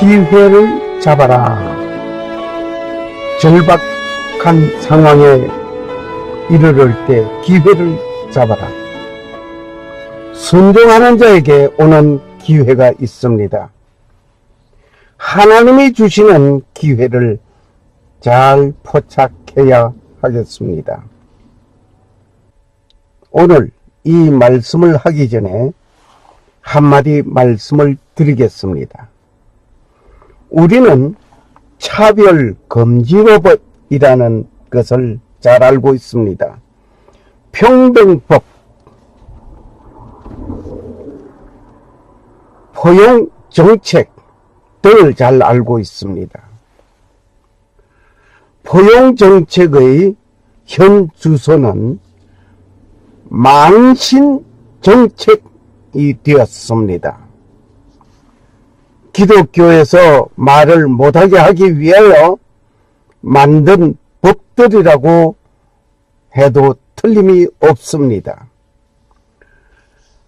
기회를 잡아라. 절박한 상황에 이르를 때 기회를 잡아라. 순종하는 자에게 오는 기회가 있습니다. 하나님이 주시는 기회를 잘 포착해야 하겠습니다. 오늘 이 말씀을 하기 전에 한마디 말씀을 드리겠습니다. 우리는 차별금지법이라는 것을 잘 알고 있습니다. 평등법, 포용정책 등을 잘 알고 있습니다. 포용정책의 현 주소는 망신정책이 되었습니다. 기독교에서 말을 못하게 하기 위하여 만든 법들이라고 해도 틀림이 없습니다.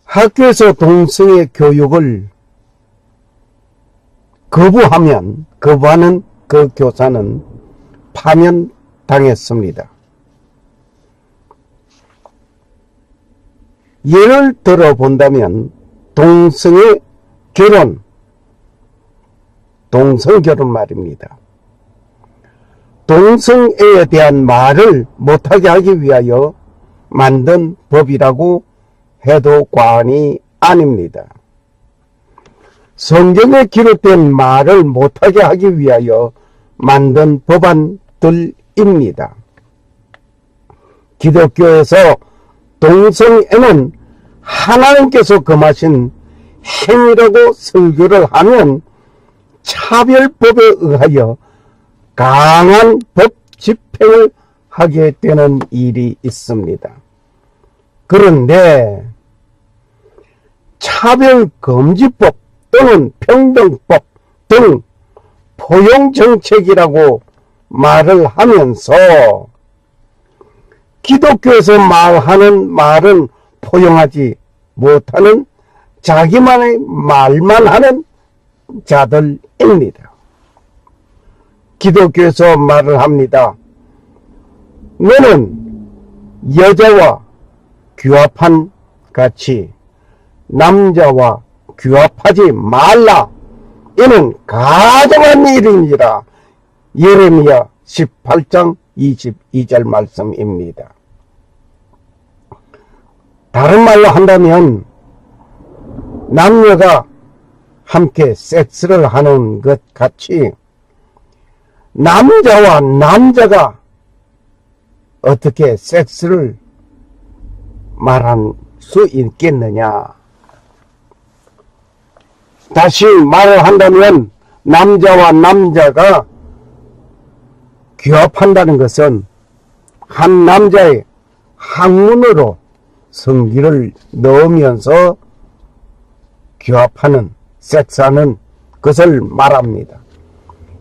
학교에서 동성애 교육을 거부하는 그 교사는 파면당했습니다. 예를 들어 본다면 동성애 결혼, 동성결혼 말입니다. 동성애에 대한 말을 못하게 하기 위하여 만든 법이라고 해도 과언이 아닙니다. 성경에 기록된 말을 못하게 하기 위하여 만든 법안들입니다. 기독교에서 동성애는 하나님께서 금하신 행위라고 설교를 하면 차별법에 의하여 강한 법 집행을 하게 되는 일이 있습니다. 그런데 차별금지법 또는 평등법 등 포용정책이라고 말을 하면서 기독교에서 말하는 말은 포용하지 못하는 자기만의 말만 하는 자들입니다. 기독교에서 말을 합니다. 너는 여자와 규합한 같이 남자와 규합하지 말라. 이는 가정한 일이니라. 예레미야 18장 22절 말씀입니다. 다른 말로 한다면 남녀가 함께 섹스를 하는 것 같이 남자와 남자가 어떻게 섹스를 말할 수 있겠느냐. 다시 말을 한다면 남자와 남자가 규합한다는 것은 한 남자의 항문으로 성기를 넣으면서 규합하는 섹스하는 것을 말합니다.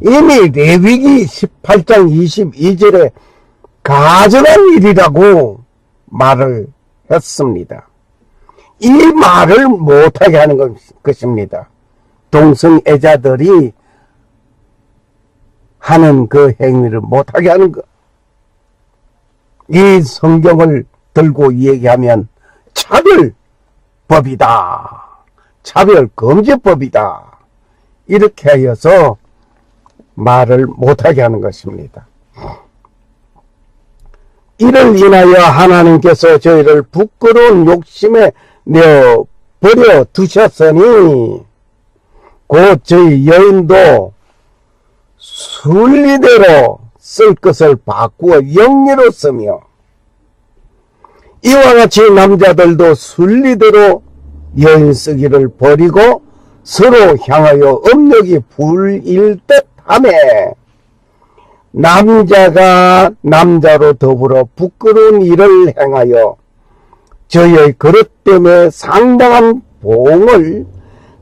이미 레위기 18장 22절에 가정한 일이라고 말을 했습니다. 이 말을 못하게 하는 것입니다. 동성애자들이 하는 그 행위를 못하게 하는 것. 이 성경을 들고 얘기하면 차별법이다. 차별금지법이다. 이렇게 하여서 말을 못하게 하는 것입니다. 이를 인하여 하나님께서 저희를 부끄러운 욕심에 내어버려 두셨으니 곧 저희 여인도 순리대로 쓸 것을 바꾸어 영리로 쓰며 이와 같이 남자들도 순리대로 여인 쓰기를 버리고 서로 향하여 업력이 불일 듯하며 남자가 남자로 더불어 부끄러운 일을 행하여 저희의 그릇 때문에 상당한 보응을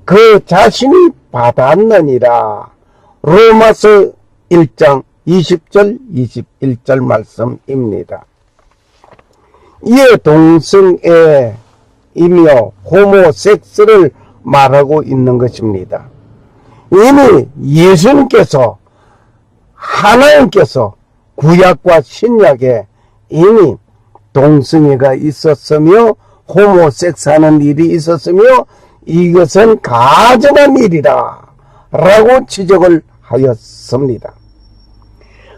그 자신이 받았느니라. 로마서 1장 20절 21절 말씀입니다. 이에 동성애이며 호모섹스를 말하고 있는 것입니다. 이미 예수님께서, 하나님께서 구약과 신약에 이미 동성애가 있었으며 호모섹스하는 일이 있었으며 이것은 가증한 일이다 라고 지적을 하였습니다.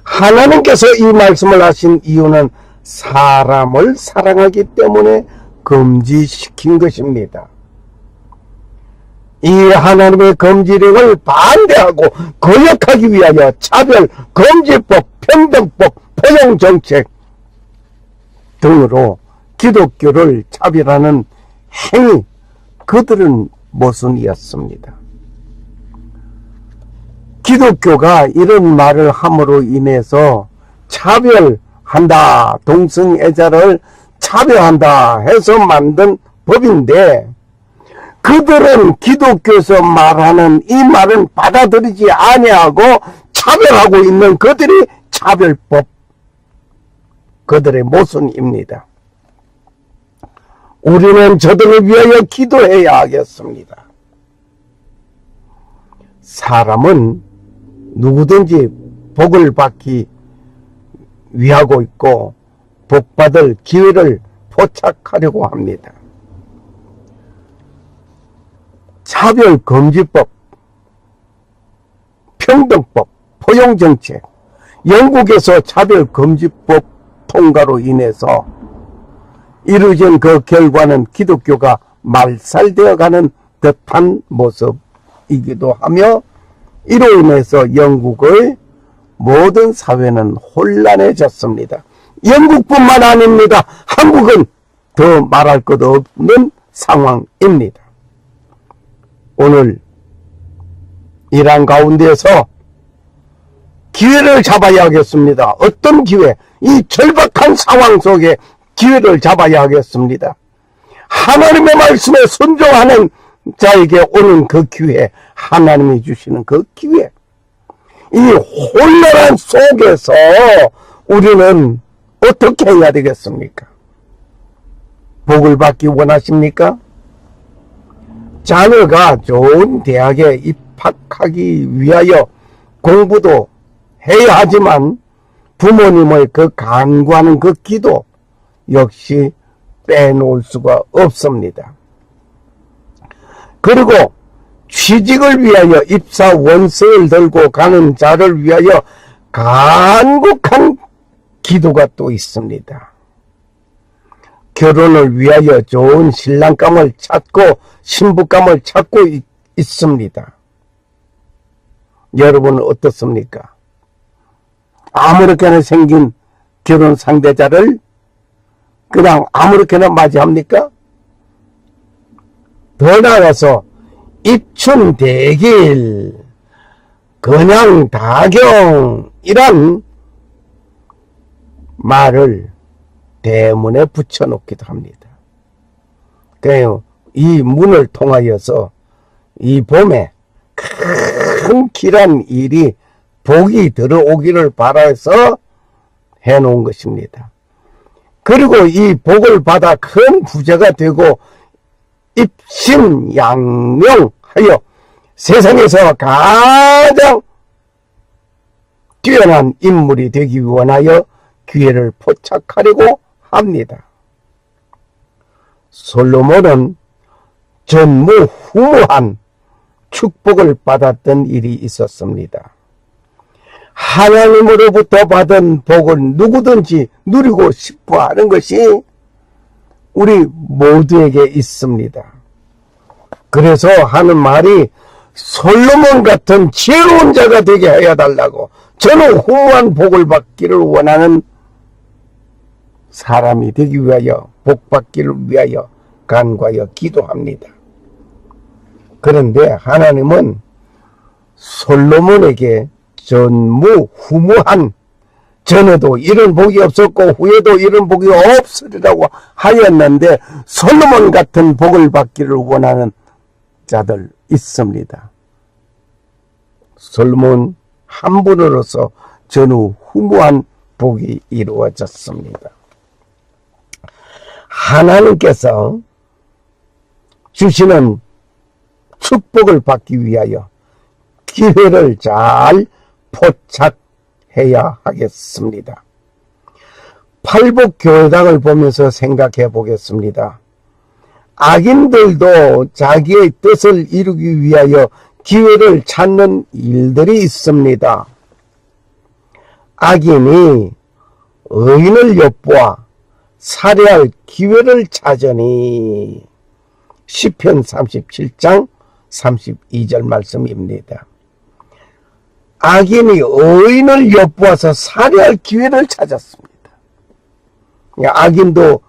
하나님께서 이 말씀을 하신 이유는 사람을 사랑하기 때문에 금지시킨 것입니다. 이 하나님의 금지령을 반대하고 거역하기 위하여 차별, 금지법, 평등법, 포용정책 등으로 기독교를 차별하는 행위, 그들은 모순이었습니다. 기독교가 이런 말을 함으로 인해서 차별한다, 동성애자를 차별한다 해서 만든 법인데, 그들은 기독교에서 말하는 이 말은 받아들이지 아니하고 차별하고 있는 그들이 차별법, 그들의 모순입니다. 우리는 저들을 위하여 기도해야 하겠습니다. 사람은 누구든지 복을 받기 위하고 있고 복받을 기회를 포착하려고 합니다. 차별금지법, 평등법, 포용정책, 영국에서 차별금지법 통과로 인해서 이루어진 그 결과는 기독교가 말살되어가는 듯한 모습이기도 하며, 이로 인해서 영국의 모든 사회는 혼란해졌습니다. 영국뿐만 아닙니다. 한국은 더 말할 것 없는 상황입니다. 오늘 이러한 가운데에서 기회를 잡아야 하겠습니다. 어떤 기회? 이 절박한 상황 속에 기회를 잡아야 하겠습니다. 하나님의 말씀에 순종하는 자에게 오는 그 기회, 하나님이 주시는 그 기회, 이 혼란한 속에서 우리는 어떻게 해야 되겠습니까? 복을 받기 원하십니까? 자녀가 좋은 대학에 입학하기 위하여 공부도 해야 하지만 부모님의 그 간구하는 그 기도 역시 빼놓을 수가 없습니다. 그리고 취직을 위하여 입사 원서를 들고 가는 자를 위하여 간곡한 기도가 또 있습니다. 결혼을 위하여 좋은 신랑감을 찾고 신부감을 찾고 있습니다. 여러분은 어떻습니까? 아무렇게나 생긴 결혼 상대자를 그냥 아무렇게나 맞이합니까? 더 나아가서 입춘대길, 그냥 다경이란 말을 대문에 붙여놓기도 합니다. 그래요. 이 문을 통하여서 이 봄에 큰 길한 일이 복이 들어오기를 바라서 해놓은 것입니다. 그리고 이 복을 받아 큰 부자가 되고 입신양명하여 세상에서 가장 뛰어난 인물이 되기 원하여 기회를 포착하려고 합니다. 솔로몬은 전무후무한 축복을 받았던 일이 있었습니다. 하나님으로부터 받은 복을 누구든지 누리고 싶어 하는 것이 우리 모두에게 있습니다. 그래서 하는 말이 솔로몬 같은 지혜로운 자가 되게 해야 달라고, 저는 후무한 복을 받기를 원하는 사람이 되기 위하여, 복 받기를 위하여 간구하여 기도합니다. 그런데 하나님은 솔로몬에게 전무후무한, 전에도 이런 복이 없었고 후에도 이런 복이 없으리라고 하였는데 솔로몬 같은 복을 받기를 원하는 자들 있습니다. 솔로몬 한 분으로서 전후무한 복이 이루어졌습니다. 하나님께서 주시는 축복을 받기 위하여 기회를 잘 포착해야 하겠습니다. 팔복교회당을 보면서 생각해 보겠습니다. 악인들도 자기의 뜻을 이루기 위하여 기회를 찾는 일들이 있습니다. 악인이 의인을 엿보아 살해할 기회를 찾으니 시편 37장 32절 말씀입니다. 악인이 의인을 엿보아서 살해할 기회를 찾았습니다. 악인도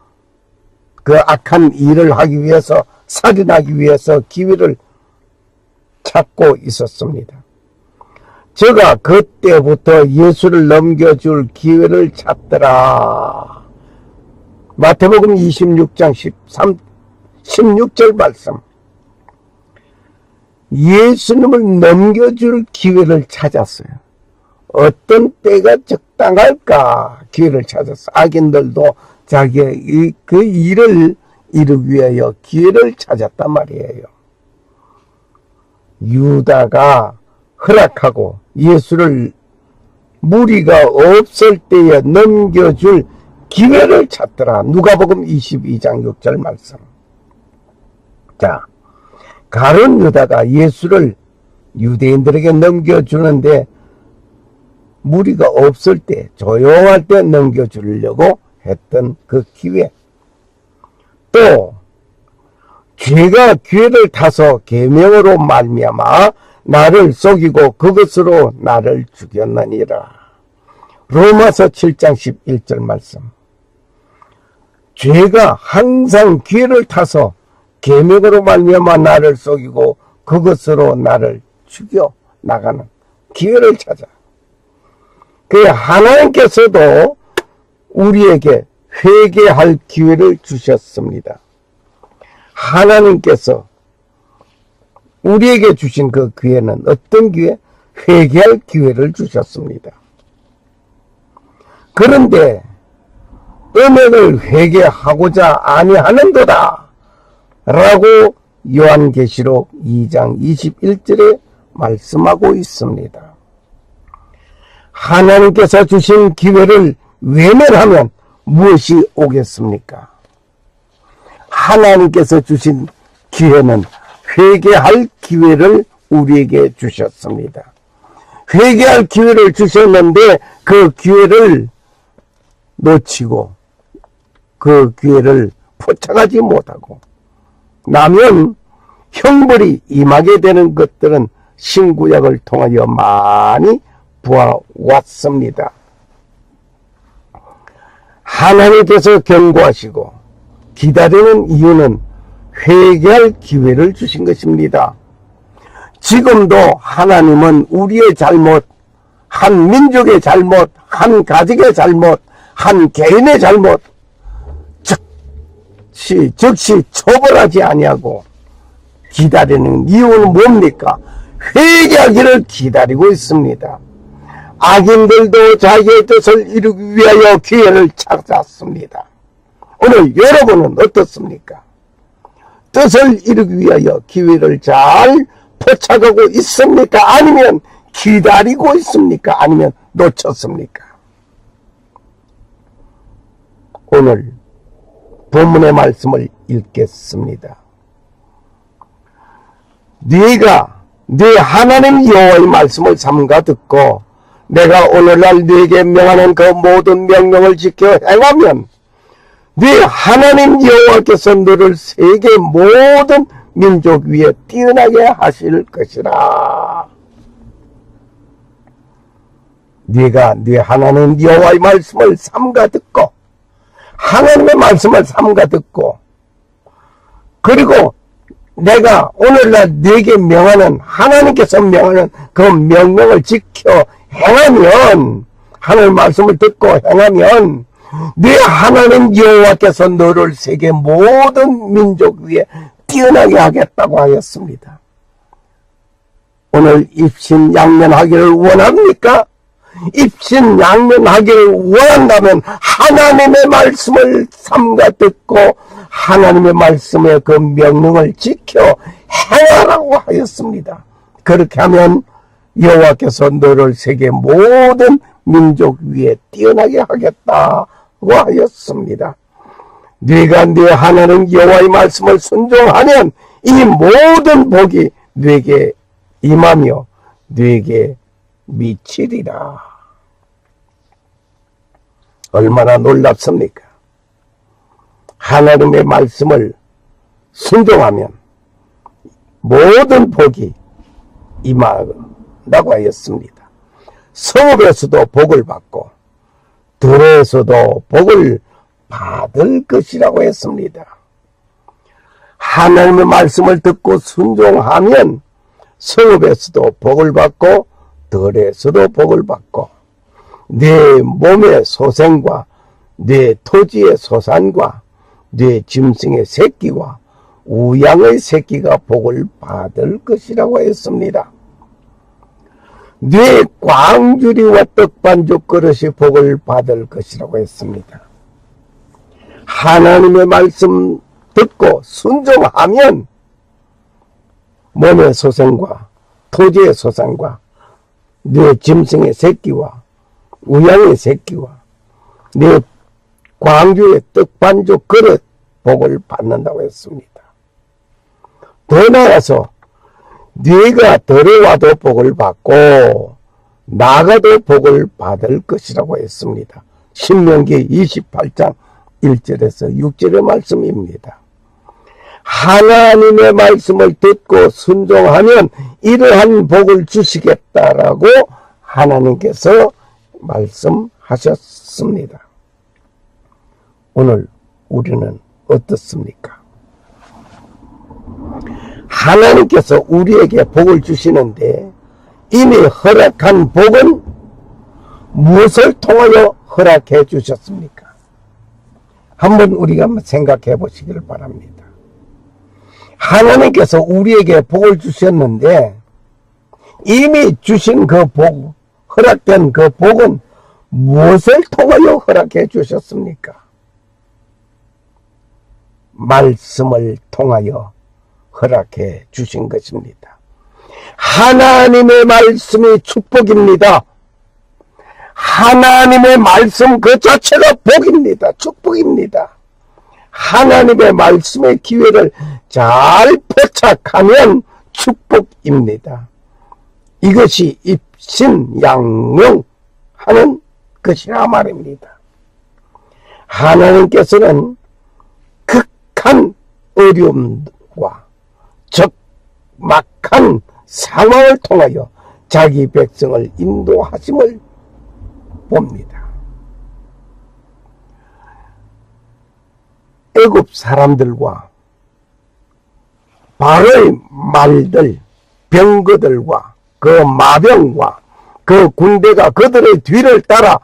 그 악한 일을 하기 위해서, 살인하기 위해서 기회를 찾고 있었습니다. 제가 그때부터 예수를 넘겨줄 기회를 찾더라. 마태복음 26장 16절 말씀. 예수님을 넘겨줄 기회를 찾았어요. 어떤 때가 적당할까 기회를 찾았어. 악인들도 자기의 그 일을 이루기 위하여 기회를 찾았단 말이에요. 유다가 허락하고 예수를 무리가 없을 때에 넘겨줄 기회를 찾더라. 누가복음 22장 6절 말씀. 자, 가룟 유다가 예수를 유대인들에게 넘겨주는데 무리가 없을 때, 조용할 때 넘겨주려고 했던 그 기회. 또 죄가 기회를 타서 계명으로 말미암아 나를 속이고 그것으로 나를 죽였느니라. 로마서 7장 11절 말씀. 죄가 항상 기회를 타서 계명으로 말미암아 나를 속이고 그것으로 나를 죽여 나가는 기회를 찾아. 그 하나님께서도 우리에게 회개할 기회를 주셨습니다. 하나님께서 우리에게 주신 그 기회는 어떤 기회? 회개할 기회를 주셨습니다. 그런데 은혜를 회개하고자 아니하는도다 라고 요한계시록 2장 21절에 말씀하고 있습니다. 하나님께서 주신 기회를 외면하면 무엇이 오겠습니까? 하나님께서 주신 기회는 회개할 기회를 우리에게 주셨습니다. 회개할 기회를 주셨는데 그 기회를 놓치고 그 기회를 포착하지 못하고 나면 형벌이 임하게 되는 것들은 신구약을 통하여 많이 보아왔습니다. 하나님께서 경고하시고 기다리는 이유는 회개할 기회를 주신 것입니다. 지금도 하나님은 우리의 잘못, 한 민족의 잘못, 한 가족의 잘못, 한 개인의 잘못 즉시 처벌하지 아니하고 기다리는 이유는 뭡니까? 회개하기를 기다리고 있습니다. 악인들도 자기의 뜻을 이루기 위하여 기회를 찾았습니다. 오늘 여러분은 어떻습니까? 뜻을 이루기 위하여 기회를 잘 포착하고 있습니까? 아니면 기다리고 있습니까? 아니면 놓쳤습니까? 오늘 본문의 말씀을 읽겠습니다. 네가 네 하나님 여호와의 말씀을 삼가 듣고 내가 오늘날 네게 명하는 그 모든 명령을 지켜 행하면 네 하나님 여호와께서 너를 세계 모든 민족 위에 뛰어나게 하실 것이라. 네가 네 하나님 여호와의 말씀을 삼가 듣고 하나님의 말씀을 삼가 듣고 그리고 내가 오늘날 네게 명하는 하나님께서 명하는 그 명령을 지켜 행하면 하나님 말씀을 듣고 행하면 네 하나님 여호와께서 너를 세계 모든 민족 위에 뛰어나게 하겠다고 하였습니다. 오늘 입신양면하기를 원합니까? 입신양면하기를 원한다면 하나님의 말씀을 삼가 듣고 하나님의 말씀의 그 명령을 지켜 행하라고 하였습니다. 그렇게 하면 여호와께서 너를 세계 모든 민족 위에 뛰어나게 하겠다고 하였습니다. 네가 네 하나님 여호와의 말씀을 순종하면 이 모든 복이 네게 임하며 네게 미치리라. 얼마나 놀랍습니까? 하나님의 말씀을 순종하면 모든 복이 임한다고 하였습니다. 성읍에서도 복을 받고 들에서도 복을 받을 것이라고 했습니다. 하나님의 말씀을 듣고 순종하면 성읍에서도 복을 받고 들에서도 복을 받고 내 몸의 소생과 내 토지의 소산과 내 짐승의 새끼와 우양의 새끼가 복을 받을 것이라고 했습니다. 네 광주리와 떡반죽 그릇이 복을 받을 것이라고 했습니다. 하나님의 말씀 듣고 순종하면 몸의 소생과 토지의 소산과 네 짐승의 새끼와 우양의 새끼와 네 광주의 떡반죽 그릇 복을 받는다고 했습니다. 더 나아가서 네가 들어와도 복을 받고 나가도 복을 받을 것이라고 했습니다. 신명기 28장 1절에서 6절의 말씀입니다. 하나님의 말씀을 듣고 순종하면 이러한 복을 주시겠다라고 하나님께서 말씀하셨습니다. 오늘 우리는 어떻습니까? 하나님께서 우리에게 복을 주시는데 이미 허락한 복은 무엇을 통하여 허락해 주셨습니까? 한번 우리가 생각해 보시길 바랍니다. 하나님께서 우리에게 복을 주셨는데 이미 주신 그 복, 허락된 그 복은 무엇을 통하여 허락해 주셨습니까? 말씀을 통하여 허락해 주신 것입니다. 하나님의 말씀이 축복입니다. 하나님의 말씀 그 자체가 복입니다. 축복입니다. 하나님의 말씀의 기회를 잘 포착하면 축복입니다. 이것이 입신양명하는 것이라 말입니다. 하나님께서는 극한 어려움과 적막한 상황을 통하여 자기 백성을 인도하심을 봅니다. 애굽 사람들과 바로의 말들, 병거들과 그 마병과 그 군대가 그들의 뒤를 따라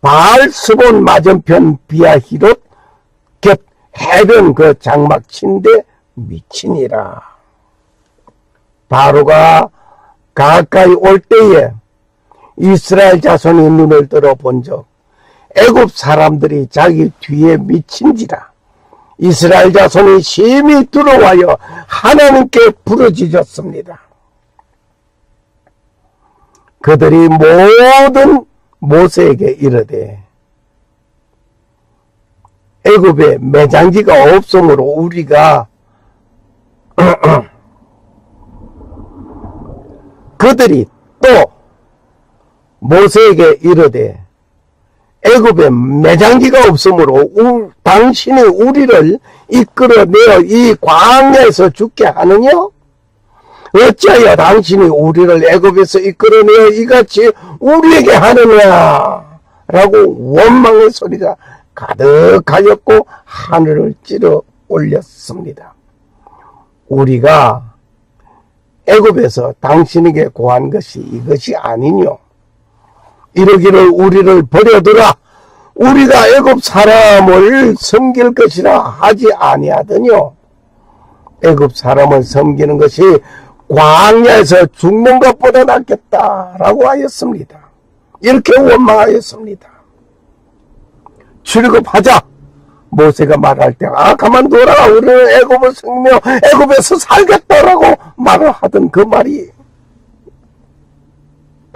바알스본 맞은편 비아히롯 곁 해변 그 장막 친데 미치니라. 바로가 가까이 올 때에 이스라엘 자손이 눈을 들어 본즉 애굽 사람들이 자기 뒤에 미친지라. 이스라엘 자손이 심히 두려워하여 하나님께 부르짖었습니다. 그들이 모든 모세에게 이르되 애굽에 매장지가 없으므로 우리가 그들이 또 모세에게 이르되 애굽에 매장지가 없으므로 당신이 우리를 이끌어내어 이 광야에서 죽게 하느냐? 어찌하여 당신이 우리를 애굽에서 이끌어내어 이같이 우리에게 하느냐? 라고 원망의 소리가 가득하였고 하늘을 찌르 올렸습니다. 우리가 애굽에서 당신에게 구한 것이 이것이 아니뇨? 이러기를 우리를 버려두라. 우리가 애굽 사람을 섬길 것이라 하지 아니하더뇨? 애굽 사람을 섬기는 것이 광야에서 죽는 것보다 낫겠다라고 하였습니다. 이렇게 원망하였습니다. 출급하자. 모세가 말할 때 가만둬라. 우리는 애굽을 섬기며 애굽에서 살겠다라고 말을 하던 그 말이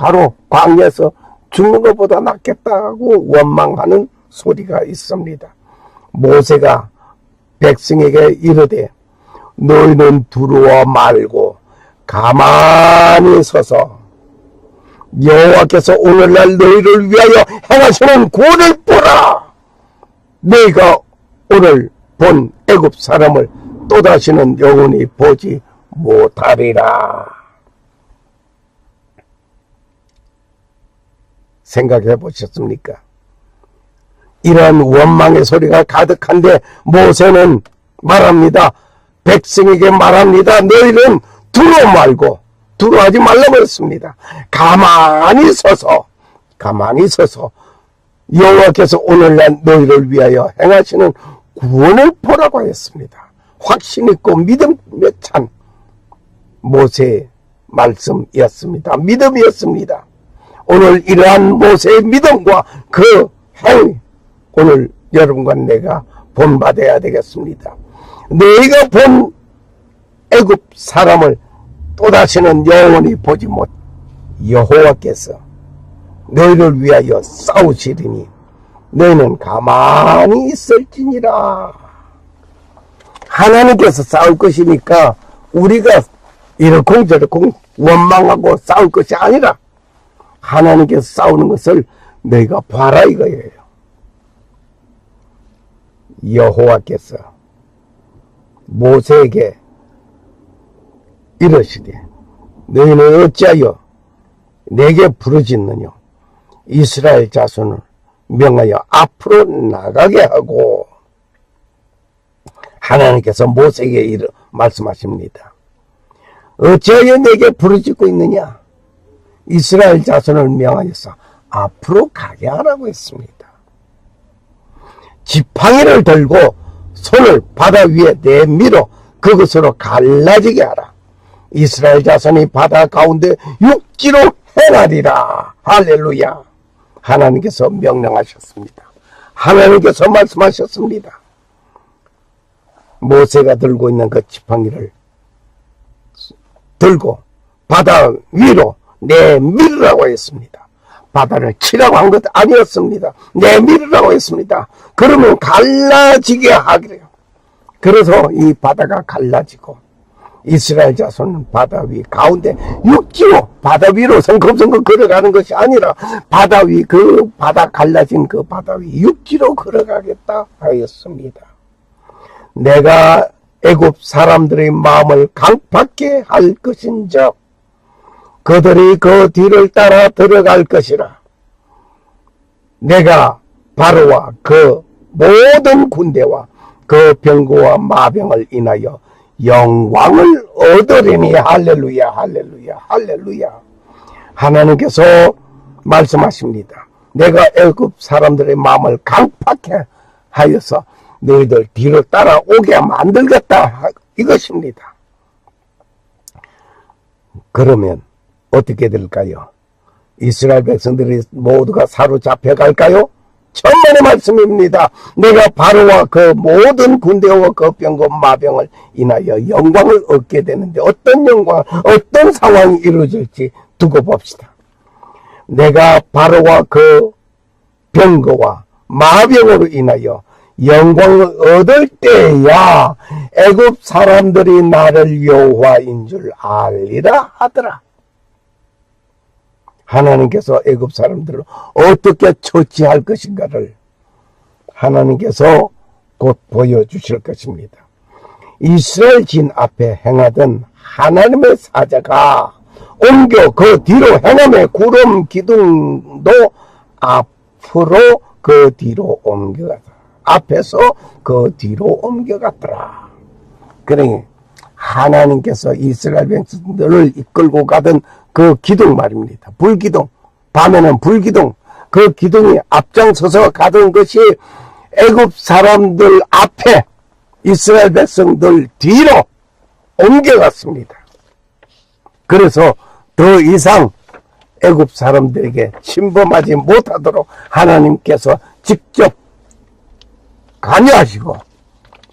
바로 광야에서 죽는 것보다 낫겠다고 원망하는 소리가 있습니다. 모세가 백성에게 이르되 너희는 두려워 말고 가만히 서서 여호와께서 오늘날 너희를 위하여 행하시는 구원을 보라. 너희가 오늘 본 애굽 사람을 또다시는 영원히 보지 못하리라. 생각해 보셨습니까? 이러한 원망의 소리가 가득한데 모세는 말합니다. 백성에게 말합니다. 너희는 두려워 말고 두려워하지 말라고 했습니다. 가만히 서서 여호와께서 오늘날 너희를 위하여 행하시는 구원을 보라고 했습니다. 확신 있고 믿음에 찬 모세의 말씀이었습니다. 믿음이었습니다. 오늘 이러한 모세의 믿음과 그 행위, 오늘 여러분과 내가 본받아야 되겠습니다. 너희가 본 애굽 사람을 또다시는 영원히 보지 못, 여호와께서 너희를 위하여 싸우시리니 너희는 가만히 있을지니라. 하나님께서 싸울 것이니까 우리가 이러쿵저러쿵 원망하고 싸울 것이 아니라 하나님께서 싸우는 것을 너희가 봐라 이거예요. 여호와께서 모세에게 이러시되 너희는 어찌하여 내게 부르짖느냐. 이스라엘 자손을 명하여 앞으로 나가게 하고. 하나님께서 모세에게 말씀하십니다. 어찌하여 내게 부르짖고 있느냐. 이스라엘 자손을 명하여서 앞으로 가게 하라고 했습니다. 지팡이를 들고 손을 바다 위에 내밀어 그것으로 갈라지게 하라. 이스라엘 자손이 바다 가운데 육지로 행하리라. 할렐루야. 하나님께서 명령하셨습니다. 하나님께서 말씀하셨습니다. 모세가 들고 있는 그 지팡이를 들고 바다 위로 내밀으라고 했습니다. 바다를 치라고 한 것 아니었습니다. 내밀으라고 했습니다. 그러면 갈라지게 하기래요. 그래서 이 바다가 갈라지고 이스라엘 자손은 바다 위 가운데 육지로 바다 위로 성큼성큼 걸어가는 것이 아니라 바다 위 그 바다 갈라진 그 바다 위 육지로 걸어가겠다 하였습니다. 내가 애굽 사람들의 마음을 강팍게 할 것인즉 그들이 그 뒤를 따라 들어갈 것이라. 내가 바로와 그 모든 군대와 그 병거와 마병을 인하여 영광을 얻으리니. 할렐루야, 할렐루야, 할렐루야. 하나님께서 말씀하십니다. 내가 애굽 사람들의 마음을 강팍해 하여서 너희들 뒤로 따라오게 만들겠다 이것입니다. 그러면 어떻게 될까요? 이스라엘 백성들이 모두가 사로잡혀 갈까요? 천만의 말씀입니다. 내가 바로와 그 모든 군대와 그 병거 마병을 인하여 영광을 얻게 되는데 어떤 영광, 어떤 상황이 이루어질지 두고 봅시다. 내가 바로와 그 병거와 마병으로 인하여 영광을 얻을 때야 애굽 사람들이 나를 여호와인 줄 알리라 하더라. 하나님께서 애굽 사람들을 어떻게 처치할 것인가를 하나님께서 곧 보여주실 것입니다. 이스라엘 진 앞에 행하던 하나님의 사자가 옮겨 그 뒤로 행함에 구름 기둥도 앞으로 그 뒤로 옮겨갔다. 앞에서 그 뒤로 옮겨갔더라. 그러니 하나님께서 이스라엘 백성들을 이끌고 가던 그 기둥 말입니다. 불기둥, 밤에는 불기둥, 그 기둥이 앞장서서 가던 것이 애굽 사람들 앞에 이스라엘 백성들 뒤로 옮겨갔습니다. 그래서 더 이상 애굽 사람들에게 침범하지 못하도록 하나님께서 직접 관여하시고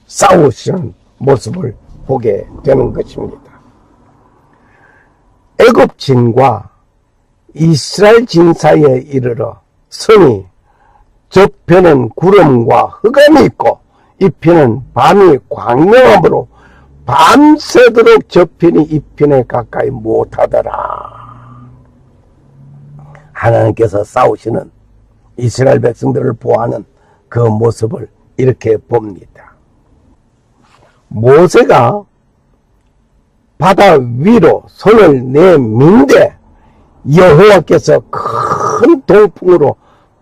싸우시는 모습을 보게 되는 것입니다. 애굽진과 이스라엘 진사에 이르러 성이 저편은 구름과 흑암이 있고 이편은 밤이 광명함으로 밤새도록 저편이 이편에 가까이 못하더라. 하나님께서 싸우시는 이스라엘 백성들을 보호하는 그 모습을 이렇게 봅니다. 모세가 바다 위로 손을 내민데 여호와께서 큰 동풍으로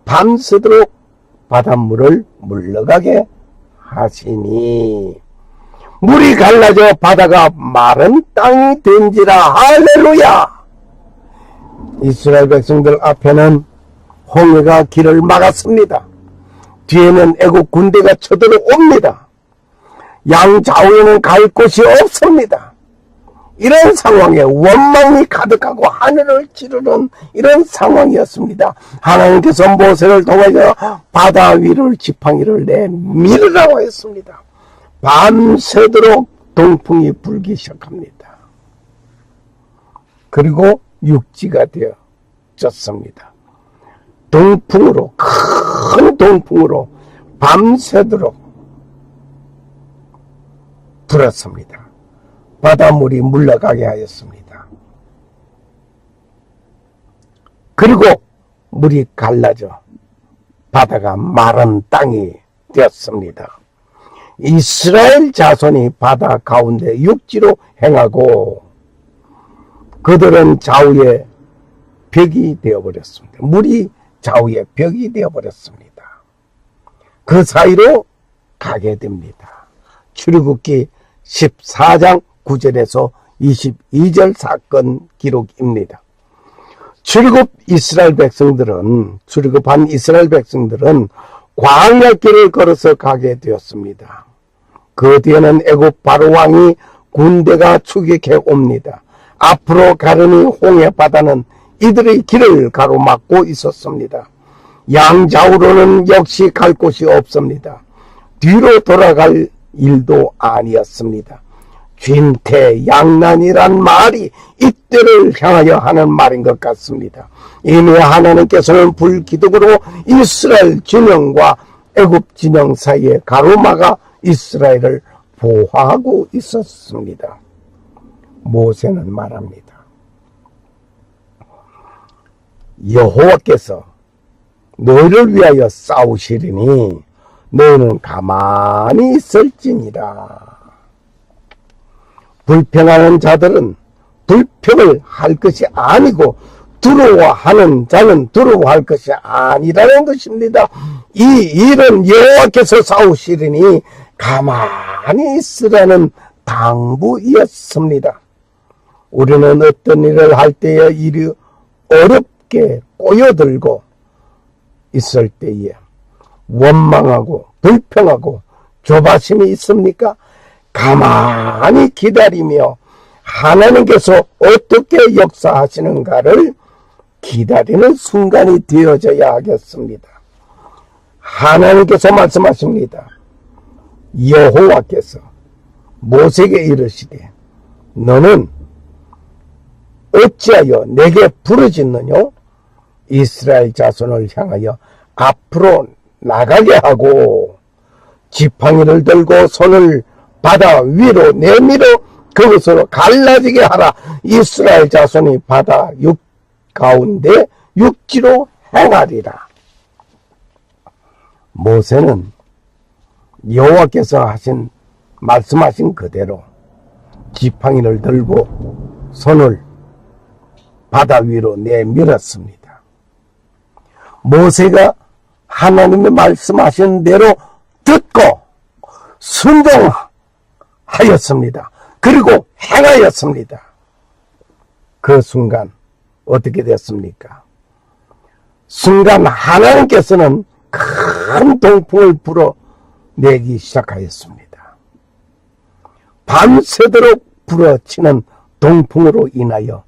밤새도록 바닷물을 물러가게 하시니 물이 갈라져 바다가 마른 땅이 된지라. 할렐루야. 이스라엘 백성들 앞에는 홍해가 길을 막았습니다. 뒤에는 애국 군대가 쳐들어옵니다. 양좌우에는 갈 곳이 없습니다. 이런 상황에 원망이 가득하고 하늘을 찌르는 이런 상황이었습니다. 하나님께서 모세를 통하여 바다 위를 지팡이를 내밀으라고 했습니다. 밤새도록 동풍이 불기 시작합니다. 그리고 육지가 되어졌습니다. 동풍으로, 큰 동풍으로 밤새도록 불었습니다. 바닷물이 물러가게 하였습니다. 그리고 물이 갈라져 바다가 마른 땅이 되었습니다. 이스라엘 자손이 바다 가운데 육지로 행하고 그들은 좌우에 벽이 되어버렸습니다. 물이 좌우에 벽이 되어버렸습니다. 그 사이로 가게 됩니다. 출애굽기 14장 9절에서 22절 사건 기록입니다. 출애굽한 이스라엘 백성들은 광야길을 걸어서 가게 되었습니다. 그 뒤에는 애굽 바로 왕이 군대가 추격해 옵니다. 앞으로 가려니 홍해 바다는 이들의 길을 가로막고 있었습니다. 양좌우로는 역시 갈 곳이 없습니다. 뒤로 돌아갈 일도 아니었습니다. 진퇴양난이란 말이 이때를 향하여 하는 말인 것 같습니다. 이미 하나님께서는 불기둥으로 이스라엘 진영과 애굽 진영 사이에 가로막아 이스라엘을 보호하고 있었습니다. 모세는 말합니다. 여호와께서 너희를 위하여 싸우시리니 너희는 가만히 있을지니라. 불평하는 자들은 불평을 할 것이 아니고 두려워하는 자는 두려워할 것이 아니라는 것입니다. 이 일은 여호와께서 싸우시리니 가만히 있으라는 당부이었습니다. 우리는 어떤 일을 할 때에 일이 어렵게 꼬여들고 있을 때에 원망하고 불평하고 조바심이 있습니까? 가만히 기다리며 하나님께서 어떻게 역사하시는가를 기다리는 순간이 되어져야 하겠습니다. 하나님께서 말씀하십니다. 여호와께서 모세에게 이르시되 너는 어찌하여 내게 부르짖느냐? 이스라엘 자손을 향하여 앞으로 나가게 하고 지팡이를 들고 손을 바다 위로 내밀어 그것으로 갈라지게 하라. 이스라엘 자손이 바다 가운데 육지로 행하리라. 모세는 여호와께서 말씀하신 그대로 지팡이를 들고 손을 바다 위로 내밀었습니다. 모세가 하나님의 말씀하신 대로 듣고 순종하였습니다. 그리고 행하였습니다. 그 순간 어떻게 됐습니까? 순간 하나님께서는 큰 동풍을 불어내기 시작하였습니다. 밤새도록 불어치는 동풍으로 인하여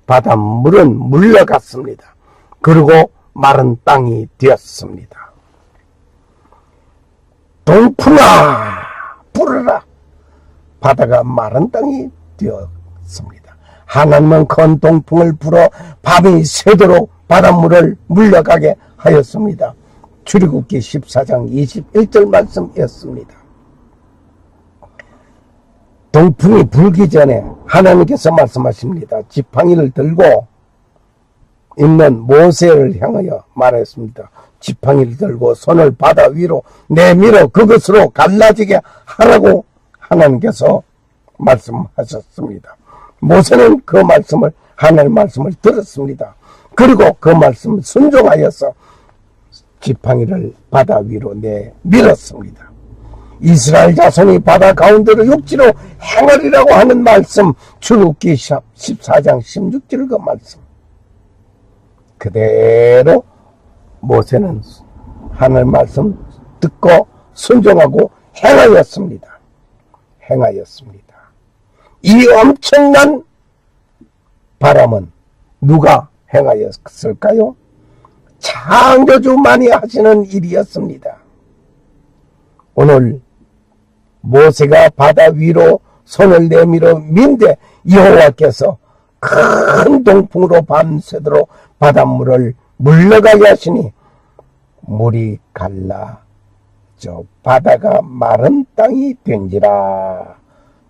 바닷물은 물러갔습니다. 그리고 마른 땅이 되었습니다. 동풍아 불어라. 바다가 마른 땅이 되었습니다. 하나님은 큰 동풍을 불어 밤이 새도록 바닷물을 물러가게 하였습니다. 출애굽기 14장 21절 말씀이었습니다. 동풍이 불기 전에 하나님께서 말씀하십니다. 지팡이를 들고 있는 모세를 향하여 말했습니다. 지팡이를 들고 손을 바다 위로 내밀어 그것으로 갈라지게 하라고 하나님께서 말씀하셨습니다. 모세는 그 말씀을, 하나님의 말씀을 들었습니다. 그리고 그 말씀을 순종하여서 지팡이를 바다 위로 내밀었습니다. 이스라엘 자손이 바다 가운데로 육지로 행하리라고 하는 말씀, 출애굽기 14장 16절 그 말씀 그대로 모세는 하나님의 말씀 듣고 순종하고 행하였습니다. 이 엄청난 바람은 누가 행하였을까요? 창조주만이 하시는 일이었습니다. 오늘 모세가 바다 위로 손을 내밀어 민데 여호와께서 큰 동풍으로 밤새도록 바닷물을 물러가게 하시니 물이 갈라져 바다가 마른 땅이 된지라.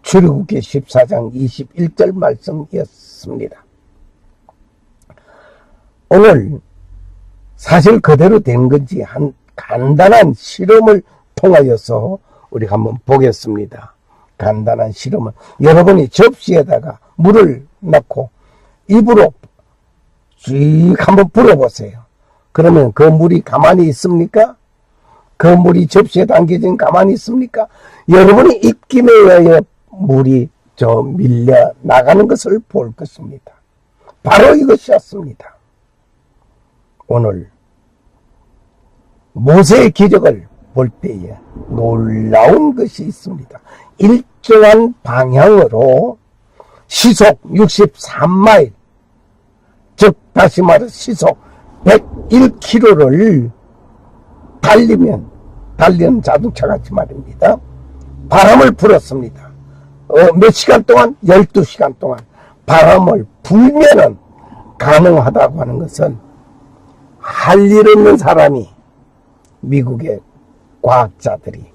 출애굽기 14장 21절 말씀이었습니다. 오늘 사실 그대로 된 건지 한 간단한 실험을 통하여서 우리가 한번 보겠습니다. 간단한 실험은 여러분이 접시에다가 물을 넣고 입으로 쭉 한번 불어보세요. 그러면 그 물이 가만히 있습니까? 그 물이 접시에 담겨진 가만히 있습니까? 여러분이 입김에 의하여 물이 밀려 나가는 것을 볼 것입니다. 바로 이것이었습니다. 오늘 모세의 기적을 볼 때에 놀라운 것이 있습니다. 일정한 방향으로 시속 63마일, 즉 다시 말해 시속 101km를 달리는 자동차 같이 말입니다. 바람을 불었습니다. 몇 시간 동안? 12시간 동안 바람을 불면은 가능하다고 하는 것은 할 일 없는 사람이, 미국의 과학자들이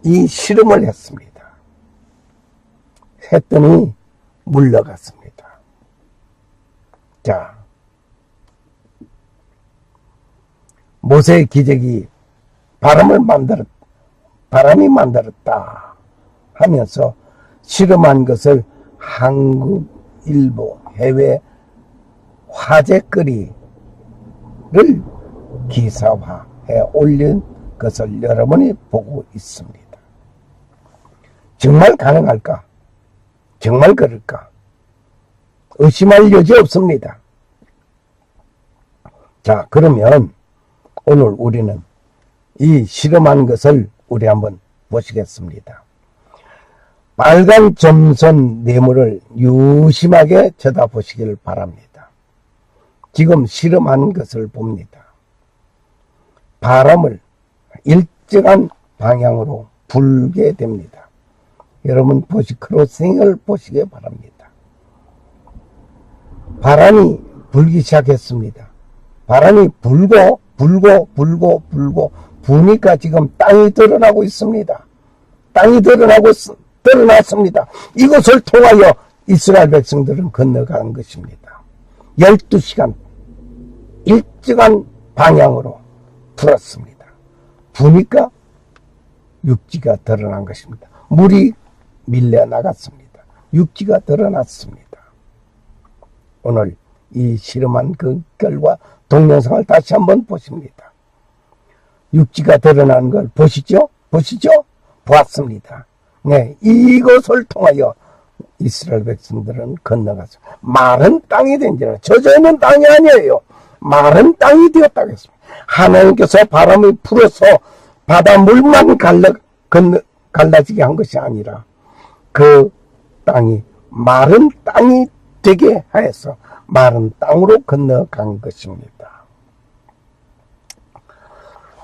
이 실험을 했습니다. 했더니 물러갔습니다. 자, 모세의 기적이 바람이 만들었다 하면서 실험한 것을 한국 일보 해외 화제거리를 기사화해 올린 것을 여러분이 보고 있습니다. 정말 가능할까? 정말 그럴까? 의심할 여지 없습니다. 자, 그러면 오늘 우리는 이 실험한 것을 우리 한번 보시겠습니다. 빨간 점선 네모를 유심하게 쳐다보시길 바랍니다. 지금 실험한 것을 봅니다. 바람을 일정한 방향으로 불게 됩니다. 여러분 크로싱을 보시기 바랍니다. 바람이 불기 시작했습니다. 바람이 불고 부니까 지금 땅이 드러나고 있습니다. 땅이 드러났습니다. 이것을 통하여 이스라엘 백성들은 건너간 것입니다. 12시간 일정한 방향으로 불었습니다. 부니까 육지가 드러난 것입니다. 물이 밀려나갔습니다. 육지가 드러났습니다. 오늘 이 실험한 그 결과 동영상을 다시 한번 보십니다. 육지가 드러나는 걸 보시죠? 보았습니다. 네, 이것을 통하여 이스라엘 백성들은 건너갔습니다. 마른 땅이 된지라. 젖어 있는 땅이 아니에요. 마른 땅이 되었다고 했습니다. 하나님께서 바람을 풀어서 바닷물만 갈라지게 한 것이 아니라 그 땅이 마른 땅이 되게 하여서 마른 땅으로 건너간 것입니다.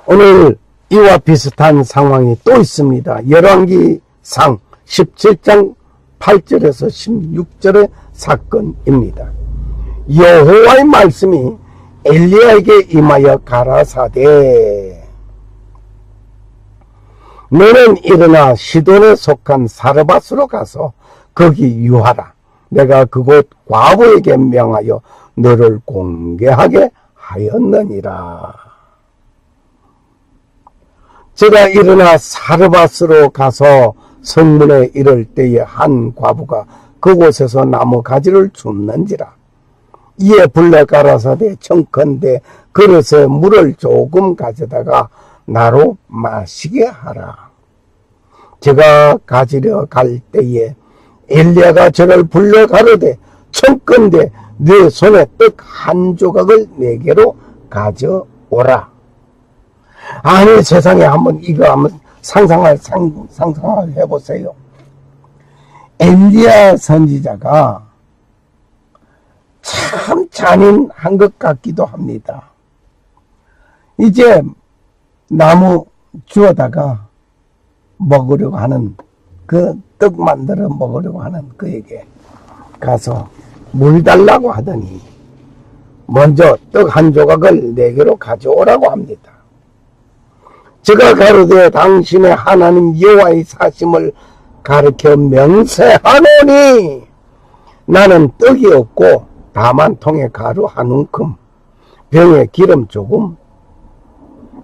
오늘 이와 비슷한 상황이 또 있습니다. 열왕기상 17장 8절에서 16절의 사건입니다. 여호와의 말씀이 엘리야에게 임하여 가라사대 너는 일어나 시돈에 속한 사르밧으로 가서 거기 유하라. 내가 그곳 과부에게 명하여 너를 공개하게 하였느니라. 제가 일어나 사르밧으로 가서 성문에 이를 때에 한 과부가 그곳에서 나무 가지를 줍는지라. 이에 불러 가라사대 청컨대 그릇에 물을 조금 가져다가 나로 마시게 하라. 제가 가지려 갈 때에 엘리야가 저를 불러 가로되 청컨대 네 손에 떡 한 조각을 내게로 가져오라. 아니 세상에 한번 이거 한번 상상을 해보세요. 엘리야 선지자가 참 잔인한 것 같기도 합니다. 이제 나무 주워다가 먹으려고 하는 그 떡 만들어 먹으려고 하는 그에게 가서 물 달라고 하더니 먼저 떡 한 조각을 내게로 가져오라고 합니다. 제가 가로되 당신의 하나님 여호와의 사심을 가르쳐 명세하노니 나는 떡이 없고 다만 통에 가루 한 움큼 병에 기름 조금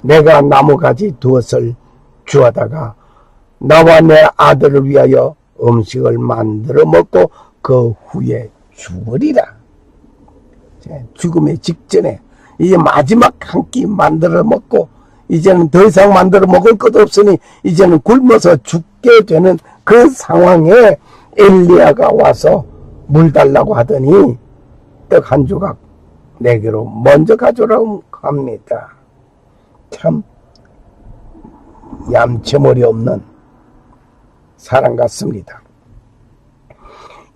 내가 나무가지 두엇을 주워다가 나와 내 아들을 위하여 음식을 만들어 먹고 그 후에 죽으리라. 죽음의 직전에 이제 마지막 한 끼 만들어 먹고 이제는 더 이상 만들어 먹을 것 없으니 이제는 굶어서 죽게 되는 그 상황에 엘리야가 와서 물 달라고 하더니 떡 한 조각 내게로 먼저 가져오라고 합니다. 참 얌체머리 없는 사람 같습니다.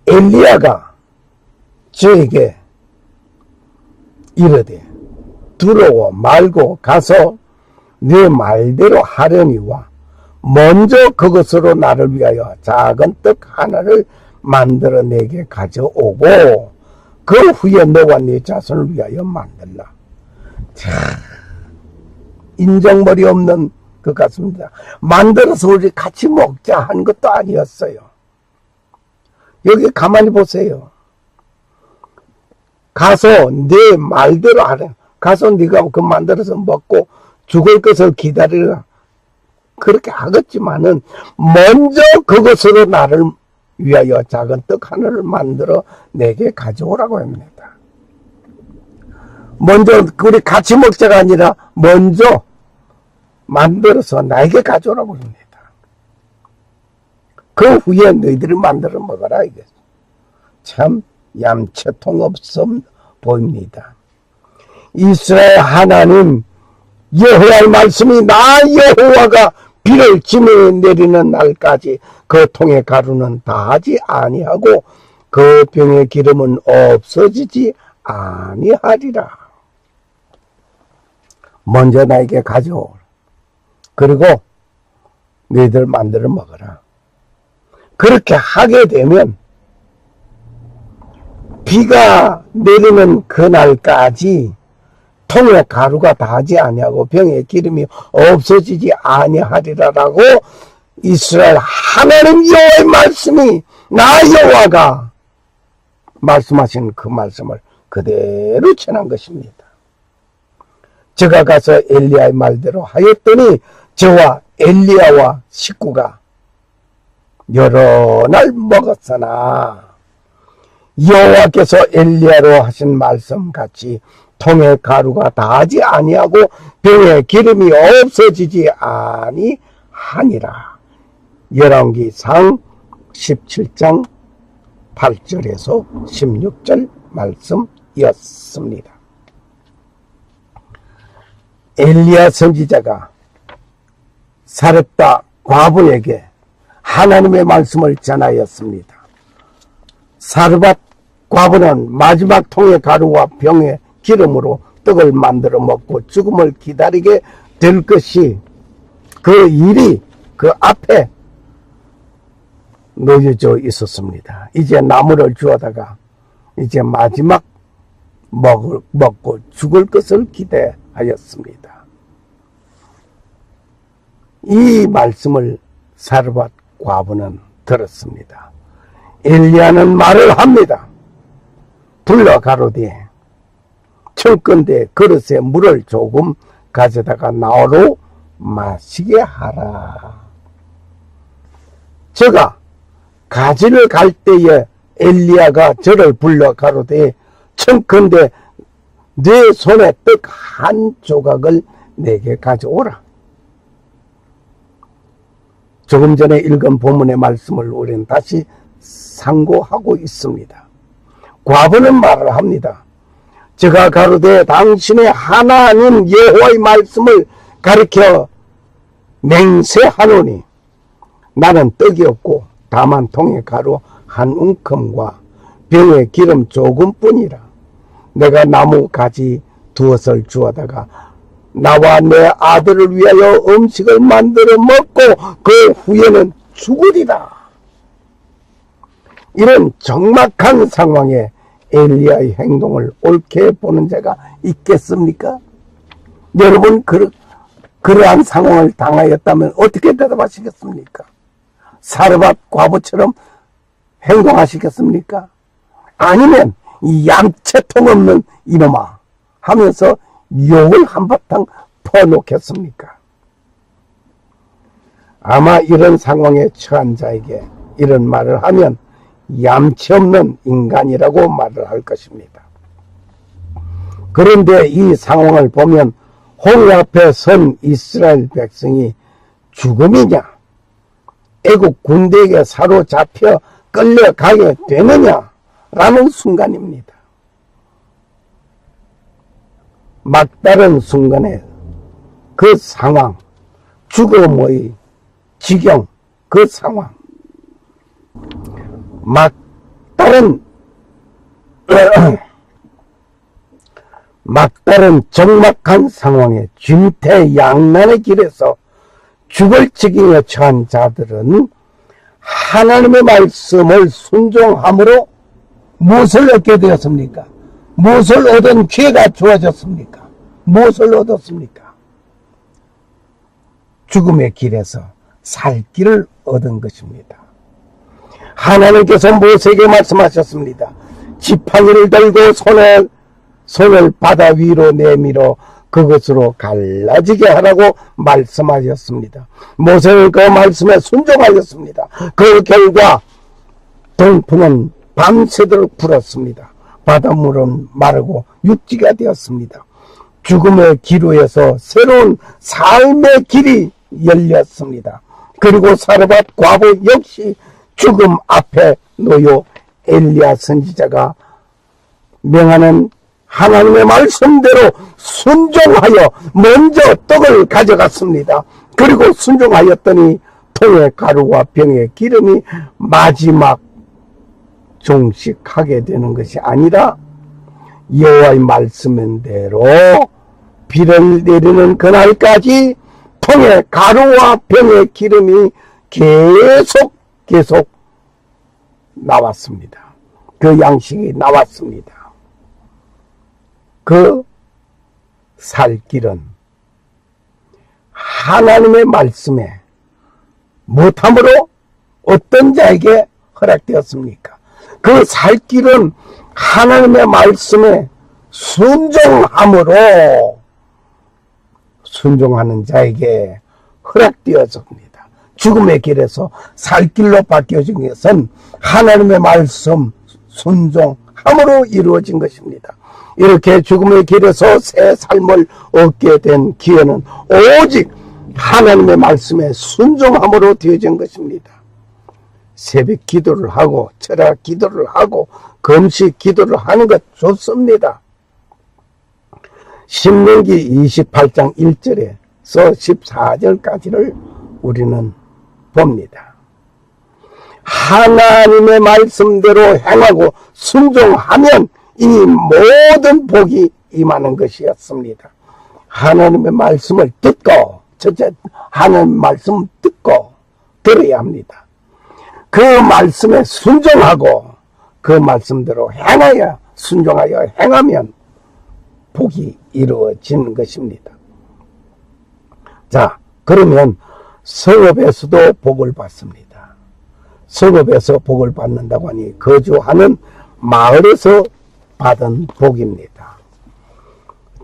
엘리야가 저에게 이르되 두려워 말고 가서 네 말대로 하려니와 먼저 그것으로 나를 위하여 작은 떡 하나를 만들어 내게 가져오고 그 후에 너와 네 자손을 위하여 만들라. 자, 인정머리 없는 것 같습니다. 만들어서 우리 같이 먹자 한 것도 아니었어요. 여기 가만히 보세요. 가서 네 말대로 하래. 가서 네가 그 만들어서 먹고 죽을 것을 기다리라. 그렇게 하겠지만은 먼저 그것으로 나를 위하여 작은 떡 하나를 만들어 내게 가져오라고 합니다. 먼저 우리 같이 먹자가 아니라 먼저 만들어서 나에게 가져오라고 합니다. 그 후에 너희들이 만들어 먹어라. 이게 참 얌체통 없어 보입니다. 이스라엘 하나님 여호와의 말씀이 나 여호와가 비를 지면에 내리는 날까지 그 통의 가루는 다하지 아니하고 그 병의 기름은 없어지지 아니하리라. 먼저 나에게 가져오라. 그리고 너희들 만들어 먹어라. 그렇게 하게 되면 비가 내리는 그날까지 통에 가루가 다하지 아니하고 병에 기름이 없어지지 아니하리라라고 이스라엘 하나님 여호와의 말씀이 나 여호와가 말씀하신 그 말씀을 그대로 전한 것입니다. 제가 가서 엘리야의 말대로 하였더니 저와 엘리야와 식구가 여러 날 먹었으나 여호와께서 엘리야로 하신 말씀같이 통에 가루가 다하지 아니하고 병에 기름이 없어지지 아니하니라. 열왕기상 17장 8절에서 16절 말씀이었습니다. 엘리야 선지자가 사렙다 과부에게 하나님의 말씀을 전하였습니다. 사르밧 과부는 마지막 통의 가루와 병의 기름으로 떡을 만들어 먹고 죽음을 기다리게 될 것이 그 일이 그 앞에 놓여져 있었습니다. 이제 나무를 주워다가 이제 마지막 먹고 죽을 것을 기대하였습니다. 이 말씀을 사르밧 과부는 들었습니다. 엘리야는 말을 합니다. 불러 가로되 철건대 그릇에 물을 조금 가져다가 나로 마시게 하라. 저가 가지를 갈 때에 엘리야가 저를 불러 가로되 청컨대 내 손에 떡 한 조각을 내게 가져오라. 조금 전에 읽은 본문의 말씀을 우리는 다시 상고하고 있습니다. 과부는 말을 합니다. 제가 가로되 당신의 하나님 여호와의 말씀을 가리켜 맹세하노니 나는 떡이 없고 다만 통에 가루 한 움큼과 병에 기름 조금뿐이라. 내가 나무 가지 두엇을 주워다가 나와 내 아들을 위하여 음식을 만들어 먹고 그 후에는 죽으리라. 이런 적막한 상황에 엘리야의 행동을 옳게 보는 자가 있겠습니까? 여러분 그러한 상황을 당하였다면 어떻게 대답하시겠습니까? 사르밧 과부처럼 행동하시겠습니까? 아니면 이 양채통 없는 이놈아 하면서 욕을 한바탕 퍼놓겠습니까? 아마 이런 상황에 처한 자에게 이런 말을 하면 얌체 없는 인간이라고 말을 할 것입니다. 그런데 이 상황을 보면 홍해 앞에 선 이스라엘 백성이 죽음이냐, 애국 군대에게 사로잡혀 끌려가게 되느냐라는 순간입니다. 막다른 순간에 그 상황, 죽음의 지경, 그 상황, 막다른 적막한 상황에 진퇴양난의 길에서 죽을 지경에 처한 자들은 하나님의 말씀을 순종함으로 무엇을 얻게 되었습니까? 무엇을 얻은 기회가 주어졌습니까? 무엇을 얻었습니까? 죽음의 길에서 살 길을 얻은 것입니다. 하나님께서 모세에게 말씀하셨습니다. 지팡이를 들고 손을 바다 위로 내밀어 그것으로 갈라지게 하라고 말씀하셨습니다. 모세는 그 말씀에 순종하였습니다. 그 결과 동풍은 밤새도록 불었습니다. 바닷물은 마르고 육지가 되었습니다. 죽음의 기로에서 새로운 삶의 길이 열렸습니다. 그리고 사르밧 과부 역시 죽음 앞에 놓여 엘리야 선지자가 명하는 하나님의 말씀대로 순종하여 먼저 떡을 가져갔습니다. 그리고 순종하였더니 통의 가루와 병의 기름이 마지막 종식하게 되는 것이 아니라 여호와의 말씀대로 비를 내리는 그날까지 통의 가루와 병의 기름이 계속 나왔습니다. 그 양식이 나왔습니다. 그 살 길은 하나님의 말씀에 못함으로 어떤 자에게 허락되었습니까? 그 살 길은 하나님의 말씀에 순종함으로 순종하는 자에게 허락되었습니다. 죽음의 길에서 살 길로 바뀌어진 것은 하나님의 말씀 순종함으로 이루어진 것입니다. 이렇게 죽음의 길에서 새 삶을 얻게 된 기회는 오직 하나님의 말씀에 순종함으로 되어진 것입니다. 새벽 기도를 하고 철학 기도를 하고 금식 기도를 하는 것 좋습니다. 신명기 28장 1절에서 14절까지를 우리는 봅니다. 하나님의 말씀대로 행하고 순종하면 이 모든 복이 임하는 것이었습니다. 하나님의 말씀을 듣고, 첫째 하나님의 말씀을 듣고 들어야 합니다. 그 말씀에 순종하고 그 말씀대로 행하여 순종하여 행하면 복이 이루어지는 것입니다. 자, 그러면 성읍에서도 복을 받습니다. 성읍에서 복을 받는다고 하니 거주하는 마을에서 받은 복입니다.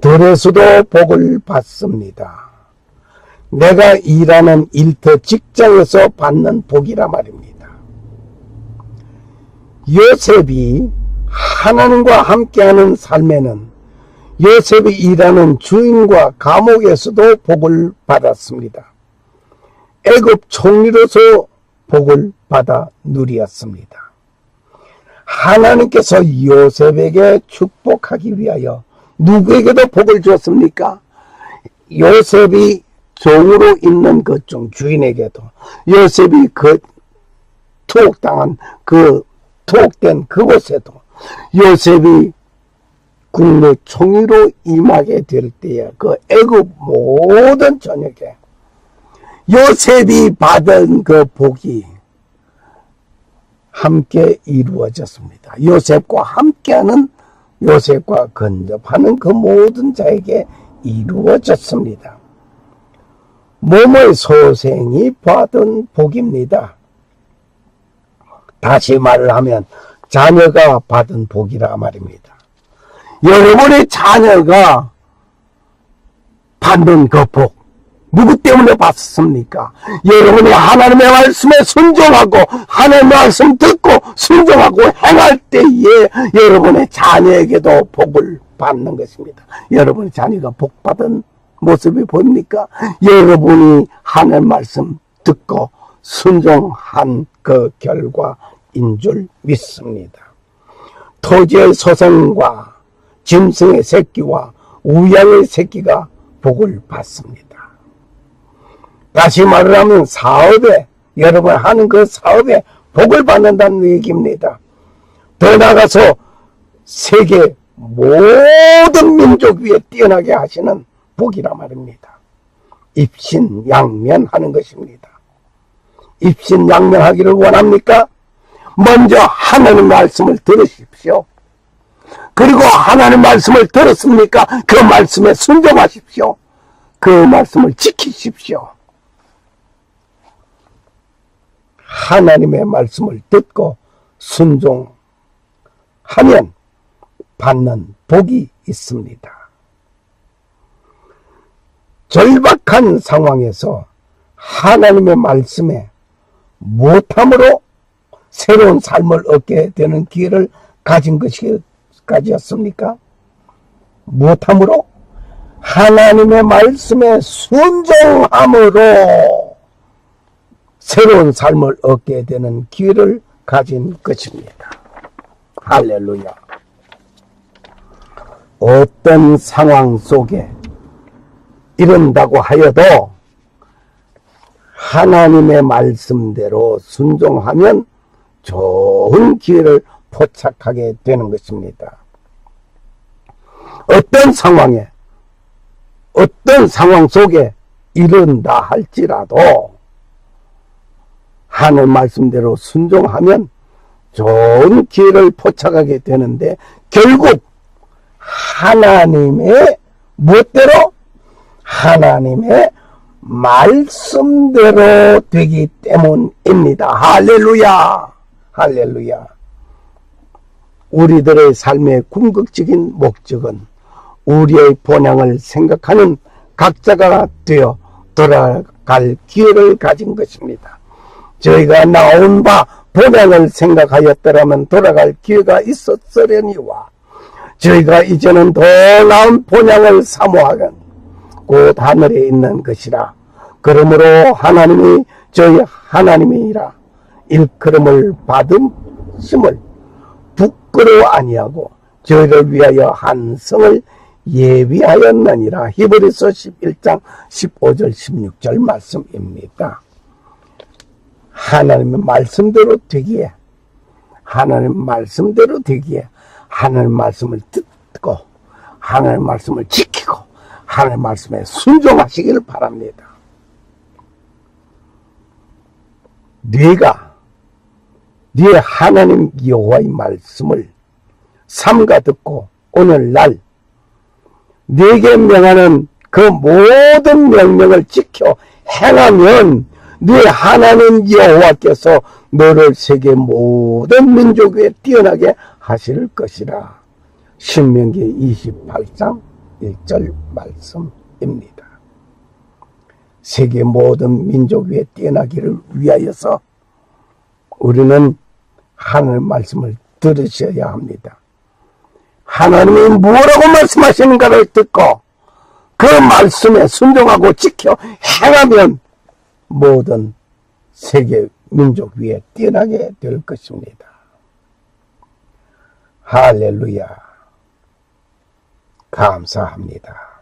들에서도 복을 받습니다. 내가 일하는 일터 직장에서 받는 복이라 말입니다. 요셉이 하나님과 함께하는 삶에는 요셉이 일하는 주인과 감옥에서도 복을 받았습니다. 애굽 총리로서 복을 받아 누리었습니다. 하나님께서 요셉에게 축복하기 위하여 누구에게도 복을 줬습니까? 요셉이 종으로 있는 것 중 주인에게도, 요셉이 그 투옥된 그곳에도, 요셉이 국내 총리로 임하게 될 때에 그 애굽 모든 전역에 요셉이 받은 그 복이 함께 이루어졌습니다. 요셉과 함께하는, 요셉과 근접하는 그 모든 자에게 이루어졌습니다. 몸의 소생이 받은 복입니다. 다시 말을 하면 자녀가 받은 복이라 말입니다. 여러분의 자녀가 받는 그 복, 누구 때문에 받습니까? 여러분이 하나님의 말씀에 순종하고 하나님의 말씀 듣고 순종하고 행할 때에 여러분의 자녀에게도 복을 받는 것입니다. 여러분의 자녀가 복받은 모습이 보입니까? 여러분이 하나님의 말씀 듣고 순종한 그 결과인 줄 믿습니다. 토지의 소생과 짐승의 새끼와 우양의 새끼가 복을 받습니다. 다시 말을 하면 사업에, 여러분 하는 그 사업에 복을 받는다는 얘기입니다. 더 나아가서 세계 모든 민족 위에 뛰어나게 하시는 복이라 말입니다. 입신양면하는 것입니다. 입신양면하기를 원합니까? 먼저 하나님 말씀을 들으십시오. 그리고 하나님 말씀을 들었습니까? 그 말씀에 순종하십시오. 그 말씀을 지키십시오. 하나님의 말씀을 듣고 순종하면 받는 복이 있습니다. 절박한 상황에서 하나님의 말씀에 못함으로 새로운 삶을 얻게 되는 기회를 가진 것이었습니까? 못함으로 하나님의 말씀에 순종함으로 새로운 삶을 얻게 되는 기회를 가진 것입니다. 할렐루야. 어떤 상황 속에 이른다고 하여도 하나님의 말씀대로 순종하면 좋은 기회를 포착하게 되는 것입니다. 어떤 상황에, 어떤 상황 속에 이른다 할지라도 하나님 말씀대로 순종하면 좋은 기회를 포착하게 되는데 결국 하나님의 무엇대로? 하나님의 말씀대로 되기 때문입니다. 할렐루야. 할렐루야. 우리들의 삶의 궁극적인 목적은 우리의 본향을 생각하는 각자가 되어 돌아갈 기회를 가진 것입니다. 저희가 나온 바 본향을 생각하였더라면 돌아갈 기회가 있었으려니와 저희가 이제는 더 나은 본향을 사모하건 곧 하늘에 있는 것이라. 그러므로 하나님이 저희 하나님이라 일컬음을 받으심을 부끄러워 아니하고 저희를 위하여 한 성을 예비하였느니라. 히브리서 11장 15절 16절 말씀입니다. 하나님의 말씀대로 되기에, 하나님 말씀대로 되기에 하나님 말씀을 듣고 하나님 말씀을 지키고 하나님 말씀에 순종하시기를 바랍니다. 네가 네 하나님 여호와의 말씀을 삼가 듣고 오늘날 네게 명하는 그 모든 명령을 지켜 행하면 네 하나님 여호와께서 너를 세계 모든 민족 위에 뛰어나게 하실 것이라. 신명기 28장 1절 말씀입니다. 세계 모든 민족 위에 뛰어나기를 위하여서 우리는 하나님의 말씀을 들으셔야 합니다. 하나님이 뭐라고 말씀하시는가를 듣고 그 말씀에 순종하고 지켜 행하면 모든 세계 민족 위에 뛰어나게 될 것입니다. 할렐루야. 감사합니다.